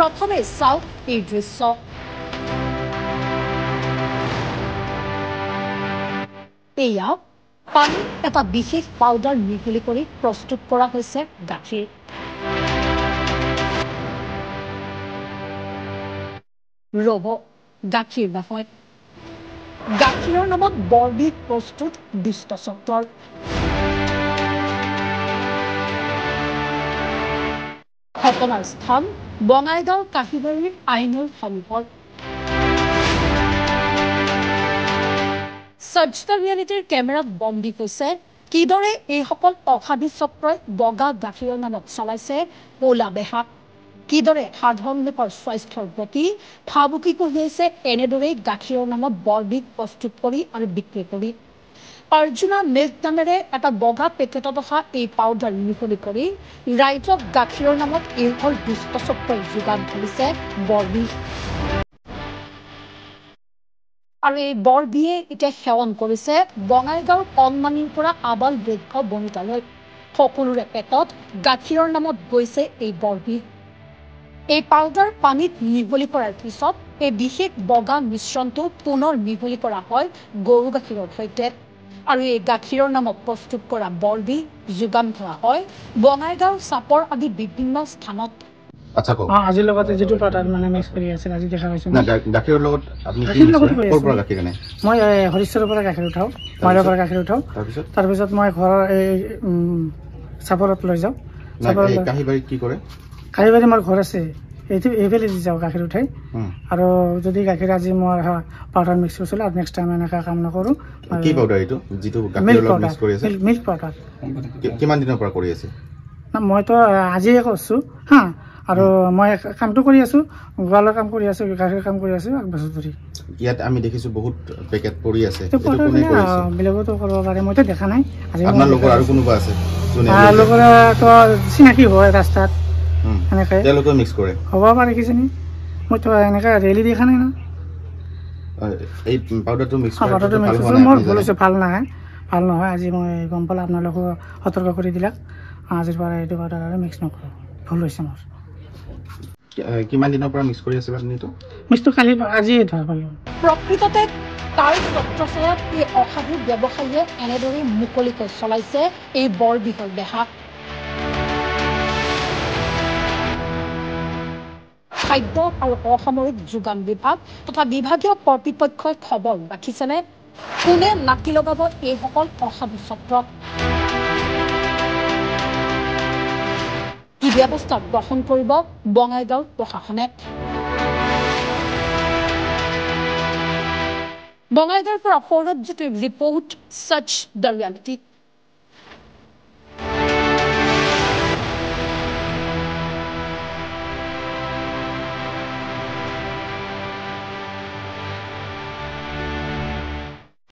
প্ৰথমে চাওক এই দৃশ্য। এয়া পানীত এটা বিশেষ পাউডাৰ মিহলি কৰি প্ৰস্তুত কৰা হৈছে গাখীৰ। ৰব, গাখীৰ নহয়, গাখীৰৰ নামত বৰবিহ প্ৰস্তুত দুষ্টচক্ৰৰ। ঘটনাৰ স্থান বঙাইগাঁও কাহিবাৰীৰ আইনৰ সন্মুখত। সাৰ্জিকেল ৰিয়েলিটিৰ কেমেৰাত বন্দী হৈছে কিদৰে এইসকল অসাধু চক্ৰই বগা গাখীৰৰ নামত চলাইছে ক'লা বেহা, কিদৰে সাধাৰণ লোকৰ স্বাস্থ্যৰ প্ৰতি ভাবুকি কঢ়িয়াইছে এনেদৰেই গাখীৰৰ নামত বৰবিহ প্ৰস্তুত কৰি আৰু বিক্ৰী কৰি। অৰ্জুনা মিল্ক নামেৰে এটা বগা পেকেটত অহা এই পাউডাৰ মিহলি কৰি ৰাইজক গাখীৰৰ নামত এইসকল দুষ্ট চক্ৰই যোগান ধৰিছে বৰবিহ। আৰু এই বৰবিহে এতিয়া সেৱন কৰিছে বঙাইগাঁৱৰ কণমানিৰ পৰা আবাল বৃদ্ধ বনিতালৈ। সকলোৰে পেটত গাখীৰৰ নামত গৈছে এই বৰবিহ। এই পাউডাৰ পানীত মিহলি কৰাৰ পিছত এই বিশেষ বগা মিশ্ৰণটো পুনৰ মিহলি কৰা হয় গৰু গাখীৰৰ সৈতে। আৰু এই গাখীৰৰ নামত প্ৰস্তুত কৰা বৰবিহ যোগান ধৰা হয় বঙাইগাঁও, চাপৰ আদি বিভিন্ন স্থানত। আচ্ছা কওক, আজিৰ লগতে যিটো প্ৰডাক্ট মানে মিক্স কৰি আছে আজি দেখা পাইছো না গাখীৰৰ লগত আপুনি কি ক'ৰ পৰা গাখীৰ আনে? মই হৰিশ্বৰৰ পৰা গাখীৰ উঠাওঁ, মাইলৰ পৰা গাখীৰ উঠাওঁ। তাৰপিছত মই ঘৰৰ এই চাপৰত লৈ যাওঁ। কাহিবাৰীত কি কৰে? কাহিবাৰী মোৰ ঘৰ আছে, এইফালে দি যাওঁ গাখীৰ উঠাই। আৰু যদি গাখীৰ আজি মই পাউডাৰ মিক্স কৰিছিলোঁ আৰু নেক্সট টাইম এনেকুৱা কাম নকৰোঁ। কি পাউডাৰ এইটো যিটো গাখীৰৰ লগত মিক্স কৰি আছে? Milk powder. কিমান দিনৰ পৰা কৰি আছে? মইতো আজিয়ে কৰিছোঁ হা, আৰু মই কামটো কৰি আছোঁ, গোৱালৰ কাম কৰি আছোঁ, গাখীৰ কাম কৰি আছোঁ 1 বছৰ ধৰি। ইয়াত আমি দেখিছোঁ বহুত পেকেট পৰি আছে, বেলেগতো কৰিব পাৰে, মইতো দেখা নাই। আপোনালোকৰ আৰু কোনোবা আছে লোকৰ চিনাকি হয় ৰাস্তাত, এনেকৈ তেওঁলোকেও মিক্স কৰে? হ'ব পাৰে কিজানি, মইতো এনেকৈ ৰেলি দেখা নাই না। এই পাউডাৰটো মিক্স মোৰ ভুল হৈছে, ভাল নহয়। আজি মই গম পালোঁ, আপোনালোকো সতৰ্ক কৰি দিলাক। আজিৰ পৰা এইটো পাউডাৰ আৰু মিক্স নকৰোঁ, ভুল হৈছে মোৰ। কিমান দিনৰ পৰা মিক্স কৰি আছে আপুনি? মিক্সটো কালি আজিয়ে ধৰা পালোঁ। প্ৰকৃততে তাৰ ছত্ৰছায়াত এই অসাধু ব্যৱসায়ীয়ে এনেদৰে মুকলিকৈ চলাইছে এই বৰবিহৰ বেহা। খাদ্য আৰু অসামৰিক যোগান বিভাগ তথা বিভাগীয় কৰ্তৃপক্ষই খবৰ ৰাখিছেনে কোনে নাকি লগাব এইসকল অসাধু চক্ৰক? কি ব্যৱস্থা গ্ৰহণ কৰিব বঙাইগাঁও প্ৰশাসনে? বঙাইগাঁৱৰ পৰা সৌৰভজ্যোতিৰ ৰিপৰ্ট, সাৰ্চ দ্য ৰিয়েলিটি।